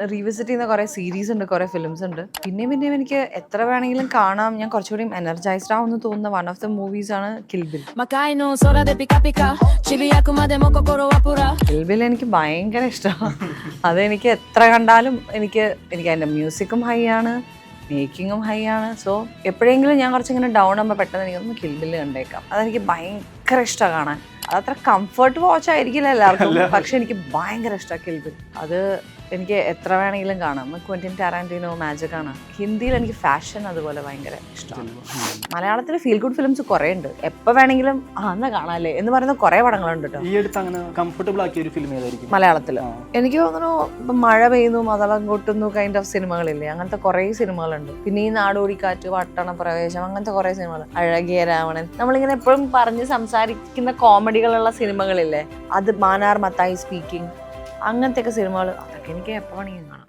Revisit ചെയ്യുന്ന കുറേ series ഉണ്ട്, കുറേ ഫിലിംസ് ഉണ്ട്. പിന്നെയും എനിക്ക് എത്ര വേണമെങ്കിലും കാണാം. ഞാൻ കുറച്ചുകൂടി എനർജൈസ്ഡ് ആവുമെന്ന് തോന്നുന്ന വൺ ഓഫ് ദ മൂവീസ് ആണ് കിൽ ബിൽ. കിൽ ബിൽ എനിക്ക് ഭയങ്കര ഇഷ്ടമാണ്. അതെനിക്ക് എത്ര കണ്ടാലും എനിക്ക് അതിൻ്റെ മ്യൂസിക്കും ഹൈ ആണ്, മേക്കിങ്ങും ഹൈ ആണ്. സോ എപ്പോഴെങ്കിലും ഞാൻ കുറച്ചിങ്ങനെ ഡൗൺ ആകുമ്പോൾ പെട്ടെന്ന് എനിക്കൊന്ന് കിൽ ബിൽ കണ്ടേക്കാം. അതെനിക്ക് ഭയങ്കര ഇഷ്ടമാണ് കാണാൻ. അതത്ര കംഫർട്ട് വാച്ച് ആയിരിക്കില്ല എല്ലാവർക്കും, പക്ഷെ എനിക്ക് ഭയങ്കര ഇഷ്ടമാണ് കിൽ ബിൽ. അത് എനിക്ക് എത്ര വേണമെങ്കിലും കാണാം. ക്വന്റിൻ ടാരാന്റിനോ മാജിക് ആണ്. ഹിന്ദിയിൽ എനിക്ക് ഫാഷൻ അതുപോലെ ഭയങ്കര ഇഷ്ടമാണ്. മലയാളത്തിൽ ഫീൽ ഗുഡ് ഫിലിംസ് കുറേ ഉണ്ട്. എപ്പോൾ വേണമെങ്കിലും എന്നാ കാണാല്ലേ എന്ന് പറയുന്ന കുറേ പടങ്ങളുണ്ട് കേട്ടോ. ഈ അടുത്ത് അങ്ങനെ കംഫർട്ടബിൾ ആക്കിയ ഒരു ഫിലിം ഏതായിരിക്കും മലയാളത്തിൽ? എനിക്ക് തോന്നുന്നു ഇപ്പം മഴ പെയ്യുന്നു, മതളം കൊട്ടുന്നു കൈൻഡ് ഓഫ് സിനിമകളില്ലേ, അങ്ങനത്തെ കുറേ സിനിമകളുണ്ട്. പിന്നെ ഈ നാടോടിക്കാറ്റ്, പട്ടണ പ്രവേശം, അങ്ങനത്തെ കുറേ സിനിമകൾ, അഴകിയ രാവണൻ, നമ്മളിങ്ങനെ എപ്പോഴും പറഞ്ഞ് സംസാരിക്കുന്ന കോമഡികളുള്ള സിനിമകളില്ലേ, അത് മാനാർ മത്തായി സ്പീക്കിംഗ്, അങ്ങനത്തെയൊക്കെ സിനിമകൾ, അതൊക്കെ എനിക്ക് എപ്പോൾ വേണമെങ്കിലും കാണാം.